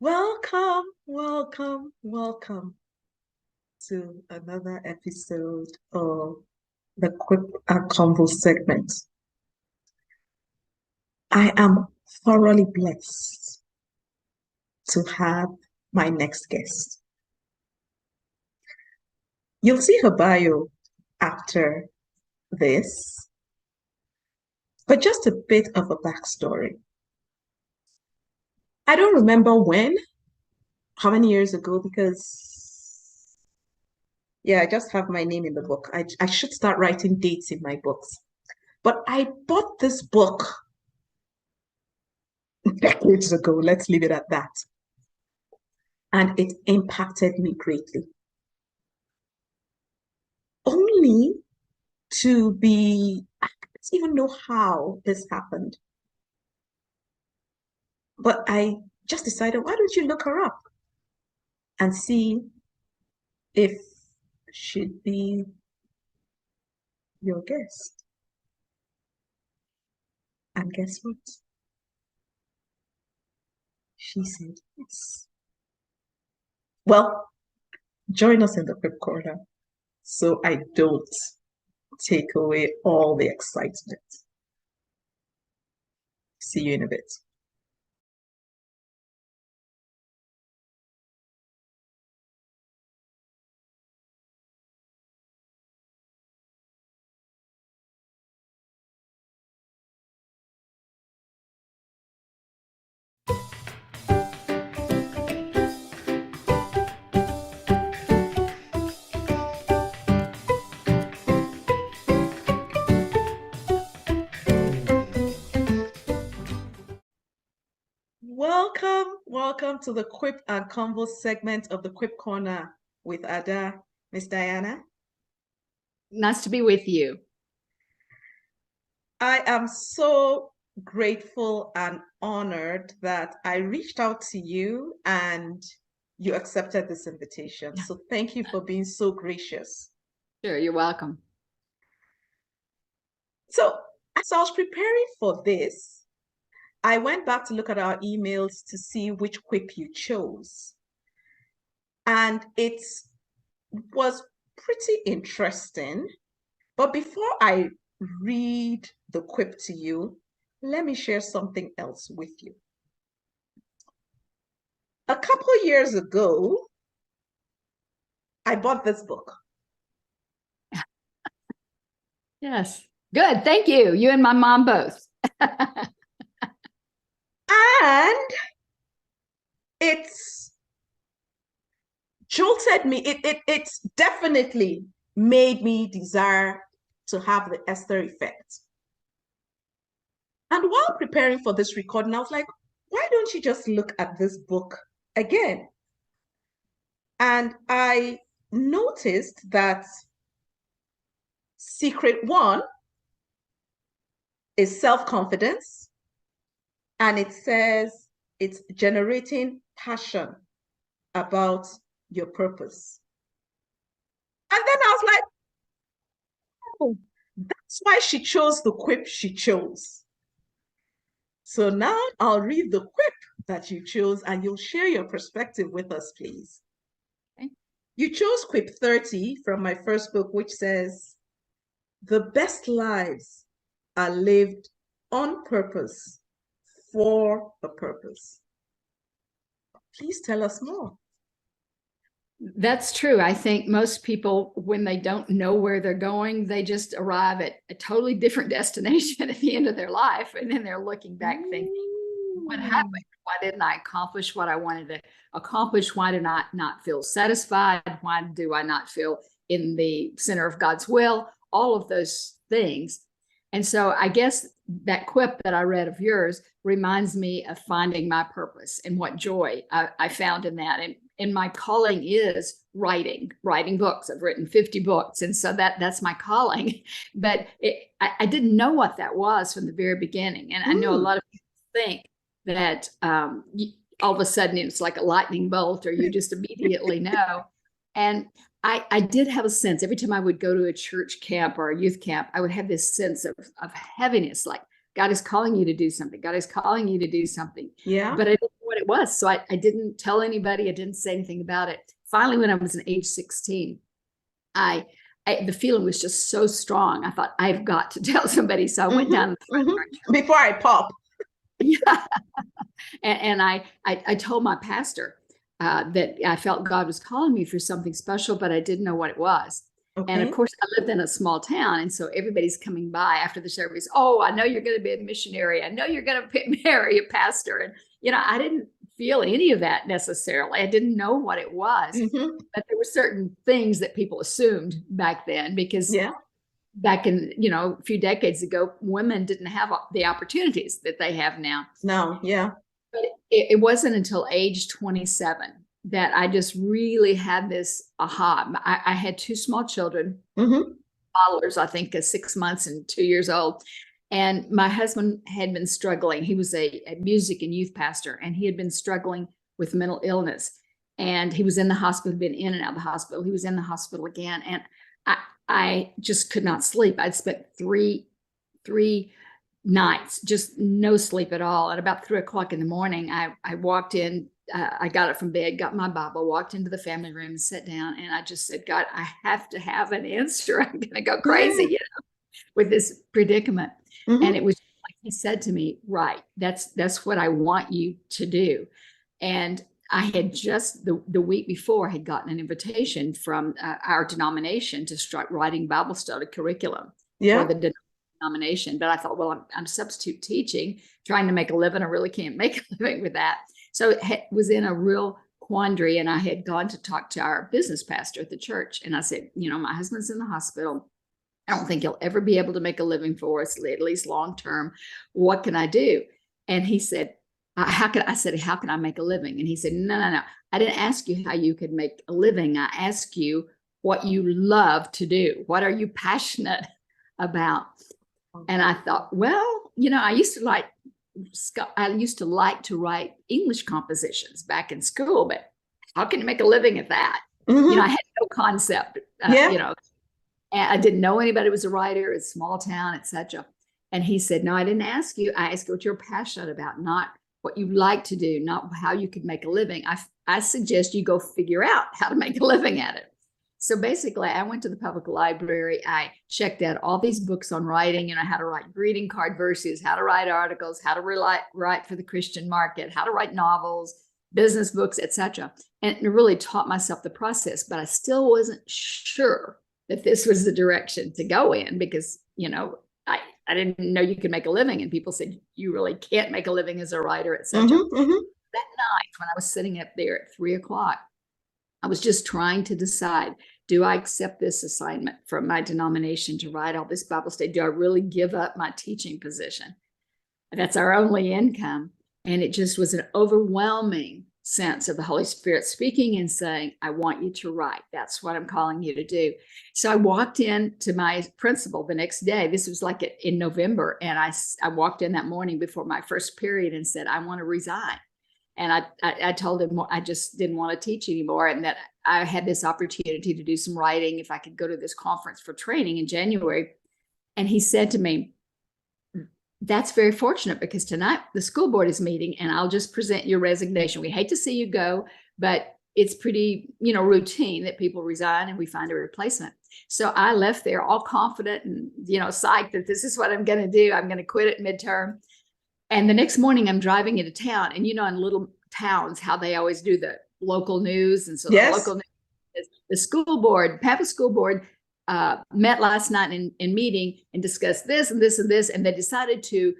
Welcome, welcome, welcome to another episode of the Quip and Convo segment. I am thoroughly blessed to have my next guest. You'll see her bio after this, but just a bit of a backstory. I don't remember how many years ago, because I just have my name in the book. I should start writing dates in my books. But I bought this book decades ago. Let's leave it at that. And it impacted me greatly. Only to be, I don't even know how this happened. But I just decided, why don't you look her up and see if she'd be your guest? And guess what? She said yes. Well, join us in the Quip Corner so I don't take away all the excitement. See you in a bit. Welcome to the Quip and Convo segment of the Quip Corner with Ms Dianna. Nice to be with you. I am so grateful and honored that I reached out to you and you accepted this invitation. So thank you for being so gracious. Sure, you're welcome. So as I was preparing for this, I went back to look at our emails to see which quip you chose. And it was pretty interesting. But before I read the quip to you, let me share something else with you. A couple years ago, I bought this book. Yes. Good. Thank you. You and my mom both. And it's jolted me. It's definitely made me desire to have the Esther effect. And while preparing for this recording, I was like, why don't you just look at this book again? And I noticed that secret one is self-confidence. And it says it's generating passion about your purpose. And then I was like, oh, that's why she chose the quip she chose. So now I'll read the quip that you chose and you'll share your perspective with us, please. Okay. You chose quip 30 from my first book, which says, the best lives are lived on purpose for a purpose. Please tell us more. That's true. I think most people, when they don't know where they're going, they just arrive at a totally different destination at the end of their life. And then they're looking back thinking, what happened? Why didn't I accomplish what I wanted to accomplish? Why did I not feel satisfied? Why do I not feel in the center of God's will? All of those things. And so I guess that quip that I read of yours reminds me of finding my purpose and what joy I found in that. And my calling is writing books. I've written 50 books. And so that's my calling. But I didn't know what that was from the very beginning. And I know a lot of people think that all of a sudden it's like a lightning bolt or you just immediately know. And I did have a sense every time I would go to a church camp or a youth camp, I would have this sense of heaviness, like God is calling you to do something. God is calling you to do something. Yeah. But I didn't know what it was. So I didn't tell anybody. I didn't say anything about it. Finally, when I was in age 16, the feeling was just so strong. I thought, I've got to tell somebody. So I went down to the front yard. Before I pop. Yeah. And I told my pastor that I felt God was calling me for something special, but I didn't know what it was. Okay. And of course, I lived in a small town. And so everybody's coming by after the service. Oh, I know you're going to be a missionary. I know you're going to marry a pastor. And, I didn't feel any of that necessarily. I didn't know what it was. But there were certain things that people assumed back then, because back in, a few decades ago, women didn't have the opportunities that they have now. No, yeah. But it wasn't until age 27 that I just really had this aha. I had two small children, toddlers, I think 6 months and 2 years old. And my husband had been struggling. He was a music and youth pastor, and he had been struggling with mental illness. And he was in the hospital, been in and out of the hospital. He was in the hospital again. And I just could not sleep. I'd spent three nights, just no sleep at all. At about 3 o'clock in the morning, I walked in, I got up from bed, got my Bible, walked into the family room and sat down. And I just said, God, I have to have an answer. I'm going to go crazy, with this predicament. And it was like he said to me, right, that's what I want you to do. And I had just the week before had gotten an invitation from our denomination to start writing Bible study curriculum for the denomination. But I thought, well, I'm substitute teaching, trying to make a living. I really can't make a living with that. So it was in a real quandary. And I had gone to talk to our business pastor at the church. And I said, my husband's in the hospital. I don't think he'll ever be able to make a living for us, at least long term. What can I do? And he said, how can I make a living? And he said, no. I didn't ask you how you could make a living. I asked you what you love to do. What are you passionate about? And I thought, well, I used to like to write English compositions back in school, but how can you make a living at that? I had no concept, and I didn't know anybody was a writer. It's a small town, etc. And he said, no, I didn't ask you. I asked you what you're passionate about, not what you like to do, not how you could make a living. I suggest you go figure out how to make a living at it. So basically, I went to the public library. I checked out all these books on writing, how to write greeting card verses, how to write articles, how to write for the Christian market, how to write novels, business books, etc. And it really taught myself the process, but I still wasn't sure that this was the direction to go in, because, I didn't know you could make a living. And people said, you really can't make a living as a writer, etc. That night, when I was sitting up there at 3 o'clock, I was just trying to decide, do I accept this assignment from my denomination to write all this Bible study? Do I really give up my teaching position? That's our only income. And it just was an overwhelming sense of the Holy Spirit speaking and saying, I want you to write. That's what I'm calling you to do. So I walked in to my principal the next day. This was like in November. And I walked in that morning before my first period and said, I want to resign. And I told him I just didn't want to teach anymore, and that I had this opportunity to do some writing if I could go to this conference for training in January. And he said to me, that's very fortunate, because tonight the school board is meeting and I'll just present your resignation. We hate to see you go, but it's pretty, routine that people resign and we find a replacement. So I left there all confident and, psyched that this is what I'm going to do. I'm going to quit at midterm. And the next morning I'm driving into town, and, in little towns, how they always do the local news. And so the local news, the school board, Papa school board, met last night in meeting and discussed this and this and this, and they decided to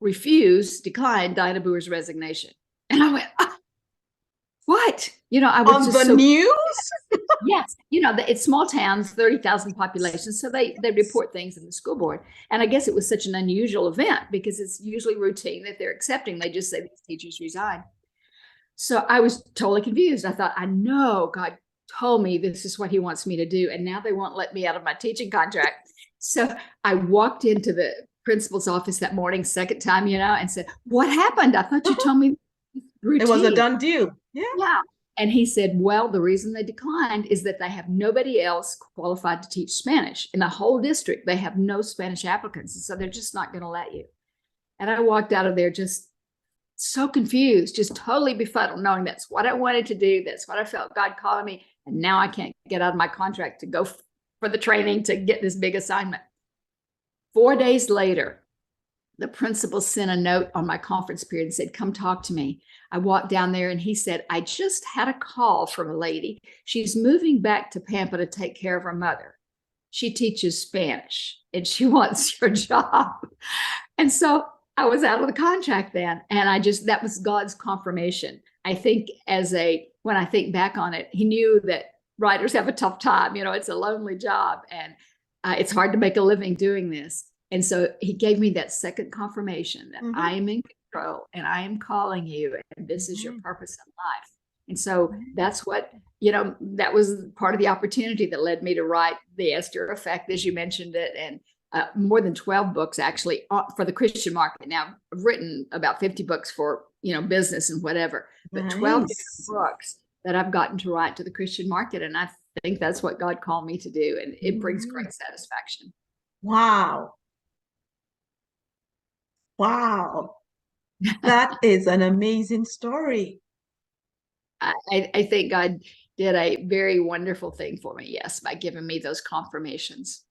decline Dianna Booher's resignation. And I went, what? I was on just the news. Yes, it's small towns, 30,000 population, so they report things in the school board. And I guess it was such an unusual event, because it's usually routine that they're accepting. They just say these teachers resign. So I was totally confused. I thought, I know God told me this is what he wants me to do, and now they won't let me out of my teaching contract. So I walked into the principal's office that morning, second time, and said, what happened? I thought you told me routine. It was a done deal. Yeah. And he said, well, the reason they declined is that they have nobody else qualified to teach Spanish in the whole district. They have no Spanish applicants, and so they're just not going to let you. And I walked out of there just so confused, just totally befuddled, knowing that's what I wanted to do. That's what I felt God calling me. And now I can't get out of my contract to go for the training to get this big assignment. 4 days later, the principal sent a note on my conference period and said, come talk to me. I walked down there and he said, I just had a call from a lady. She's moving back to Pampa to take care of her mother. She teaches Spanish and she wants your job. And so I was out of the contract then. And that was God's confirmation. I think when I think back on it, he knew that writers have a tough time. It's a lonely job and it's hard to make a living doing this. And so he gave me that second confirmation that I am in control and I am calling you and this is your purpose in life. And so that's what, that was part of the opportunity that led me to write The Esther Effect, as you mentioned it, and more than 12 books actually for the Christian market. Now I've written about 50 books for, business and whatever, but 12 different books that I've gotten to write to the Christian market. And I think that's what God called me to do. And it brings great satisfaction. Wow. Wow. That is an amazing story. I think God did a very wonderful thing for me, yes, by giving me those confirmations.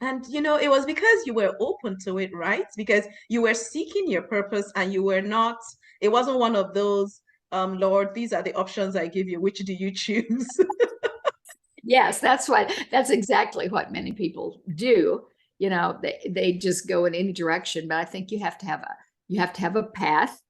And, it was because you were open to it, right? Because you were seeking your purpose and it wasn't one of those, Lord, these are the options I give you. Which do you choose? Yes, that's exactly what many people do. They just go in any direction, but I think you have to have a path,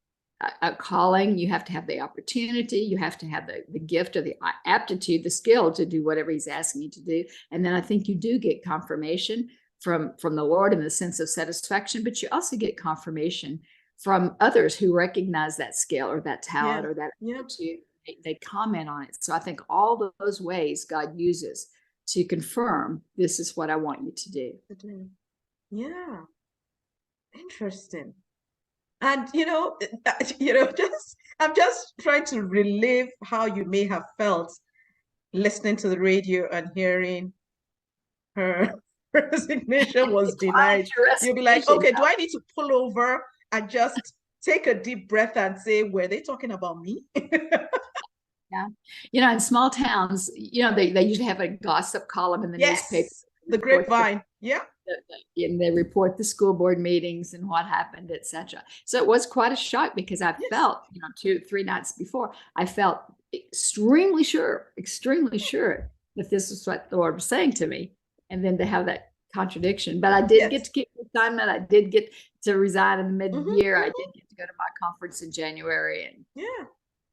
a calling. You have to have the opportunity. You have to have the gift or the aptitude, the skill to do whatever he's asking you to do. And then I think you do get confirmation from the Lord in the sense of satisfaction, but you also get confirmation from others who recognize that skill or that talent or that aptitude. They comment on it. So I think all those ways God uses to confirm this is what I want you to do. Yeah. Interesting. And I'm just trying to relive how you may have felt listening to the radio and hearing her resignation was denied. You'll be like, okay, do I need to pull over and just take a deep breath and say, were they talking about me? Yeah. In small towns, they usually have a gossip column in the newspaper. The grapevine. Yeah. And they report the school board meetings and what happened, etc. So it was quite a shock because I felt, 2-3 nights before, I felt extremely sure that this is what the Lord was saying to me. And then to have that contradiction. But I did get to keep the assignment. I did get to resign in the mid-year. I did get to go to my conference in January. And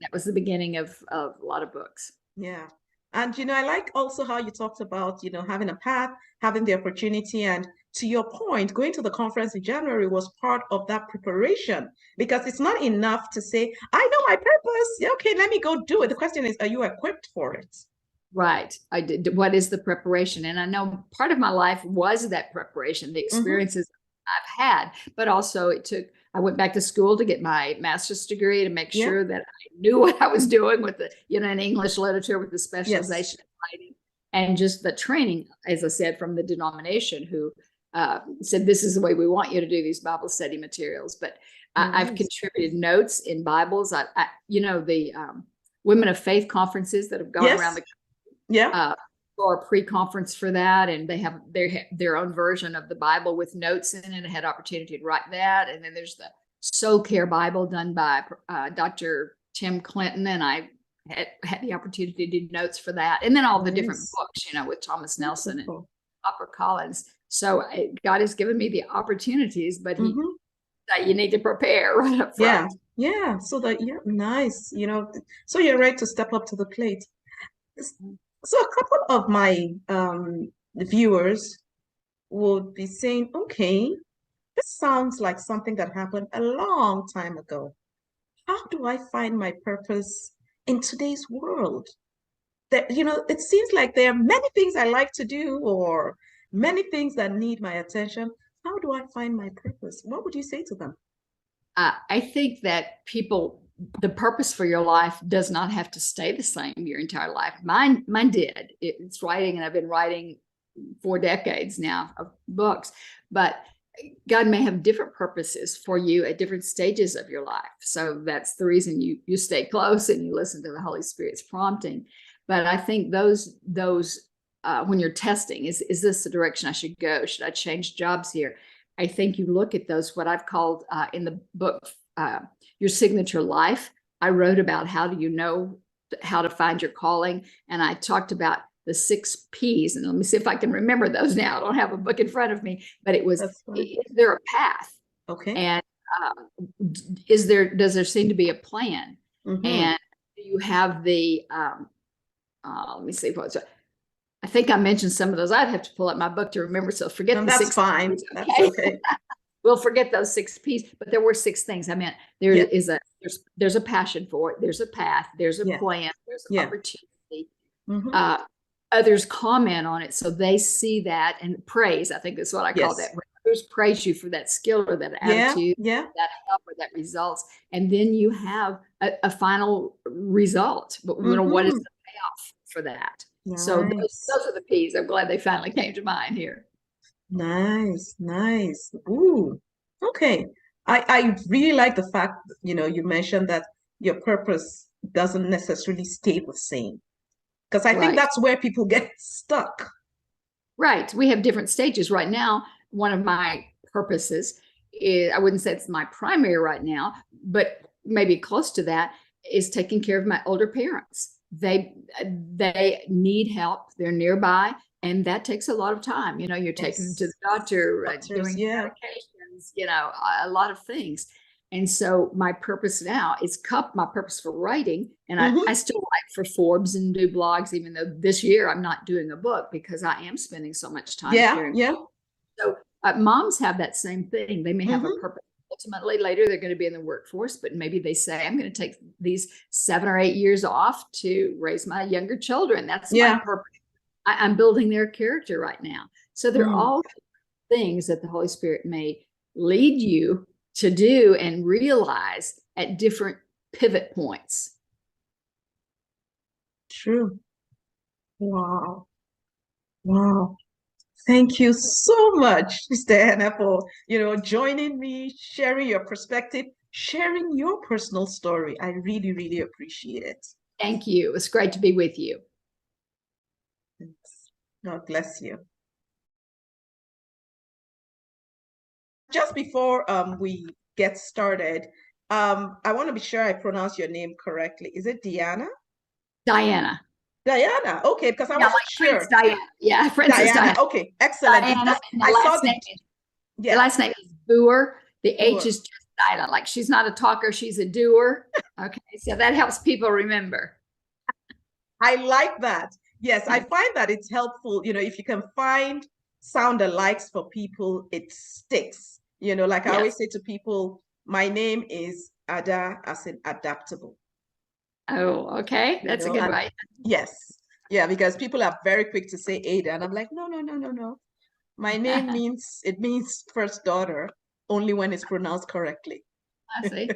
that was the beginning of a lot of books. Yeah. And, I like also how you talked about, having a path, having the opportunity. And to your point, going to the conference in January was part of that preparation, because it's not enough to say, I know my purpose. Yeah, okay, let me go do it. The question is, are you equipped for it? Right. I did. What is the preparation? And I know part of my life was that preparation, the experiences I've had, but also I went back to school to get my master's degree to make sure that I knew what I was doing with the, in English literature with the specialization in writing, and just the training, as I said, from the denomination who said, this is the way we want you to do these Bible study materials. But I've contributed notes in Bibles. The Women of Faith conferences that have gone around the country. Or a pre-conference for that, and they have their own version of the Bible with notes in it. I had opportunity to write that. And then there's the Soul Care Bible done by Dr. Tim Clinton, and I had the opportunity to do notes for that. And then all the different books, with Thomas Nelson and Upper Collins. So God has given me the opportunities, but you need to prepare right up front. Yeah. So that you're nice, so you're ready to step up to the plate. So a couple of my viewers would be saying, okay, this sounds like something that happened a long time ago. How do I find my purpose in today's world? That, it seems like there are many things I like to do or many things that need my attention. How do I find my purpose? What would you say to them? I think that the purpose for your life does not have to stay the same your entire life. Mine did. It's writing, and I've been writing 4 decades now of books. But God may have different purposes for you at different stages of your life. So that's the reason you stay close and you listen to the Holy Spirit's prompting. But I think those when you're testing, is this the direction I should go? Should I change jobs here? I think you look at those, what I've called in the book, your signature life. I wrote about how do you know how to find your calling. And I talked about the 6 P's. And let me see if I can remember those now. I don't have a book in front of me, but it was, is there a path? Okay. And does there seem to be a plan? Mm-hmm. And do you have the, let me see what's, I think I mentioned some of those. I'd have to pull up my book to remember. So forget the 6 That's fine. P's, okay? That's okay. We'll forget those 6 P's, but there were 6 things. I meant there is there's a passion for it. There's a path. There's a plan. There's an opportunity. Mm-hmm. Others comment on it, so they see that and praise. I think that's what I call that. When others praise you for that skill or that attitude, that help or that results, and then you have a final result. But you know, what is the payoff for that? Nice. So those are the P's. I'm glad they finally came to mind here. Nice, nice. Ooh, okay. I really like the fact, you know, you mentioned that your purpose doesn't necessarily stay the same. Because I think that's where people get stuck. Right. We have different stages right now. One of my purposes is, I wouldn't say it's my primary right now, but maybe close to that, is taking care of my older parents. They need help. They're nearby, and that takes a lot of time. You know, you're taking them to the doctor, doing medications, you know, a lot of things. And so my purpose now is my purpose for writing. And I still write for Forbes and do blogs, even though this year I'm not doing a book because I am spending so much time caring. So moms have that same thing. They may have a purpose. Ultimately, later they're going to be in the workforce, but maybe they say, I'm going to take these 7 or 8 years off to raise my younger children. That's my purpose. I'm building their character right now. So they're all things that the Holy Spirit may lead you to do and realize at different pivot points. True. Wow. Wow. Thank you so much, Ms Dianna, for, you know, joining me, sharing your perspective, sharing your personal story. I really, really appreciate it. Thank you. It was great to be with you. Thanks. God bless you. Just before we get started, I want to be sure I pronounce your name correctly. Is it Dianna? Dianna. Dianna. Okay, because I wasn't sure. Dianna. Yeah, Princess Dianna. Okay, excellent. Dianna, and the last name is Booher. The H is just silent. Like she's not a talker, she's a doer. Okay, so that helps people remember. I like that. Yes, I find that it's helpful. You know, if you can find sound alikes for people, it sticks. You know, like I always say to people, my name is Ada, as in adaptable. Oh, okay. That's a good way. Yes. Yeah, because people are very quick to say Ada, and I'm like, no, no, no, no, no. My name means first daughter only when it's pronounced correctly. I see.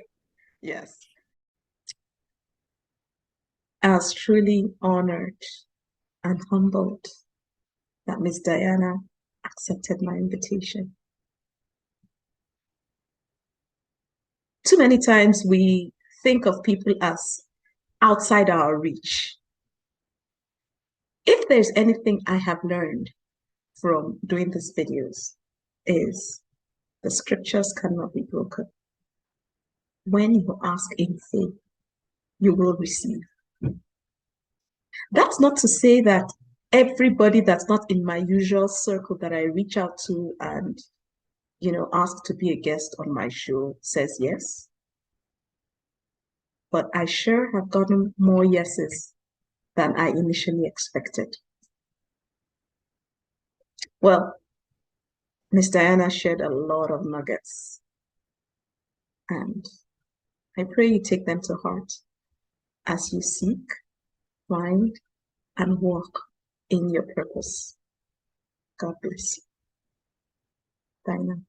Yes. I was truly honored and humbled that Ms. Dianna accepted my invitation. Too many times we think of people as outside our reach. If there's anything I have learned from doing these videos, is the scriptures cannot be broken. When you ask in faith, you will receive. That's not to say that everybody that's not in my usual circle that I reach out to and, you know, ask to be a guest on my show says yes. But I sure have gotten more yeses than I initially expected. Well, Ms. Dianna shared a lot of nuggets, and I pray you take them to heart as you seek, find, and walk in your purpose. God bless you. Dianna.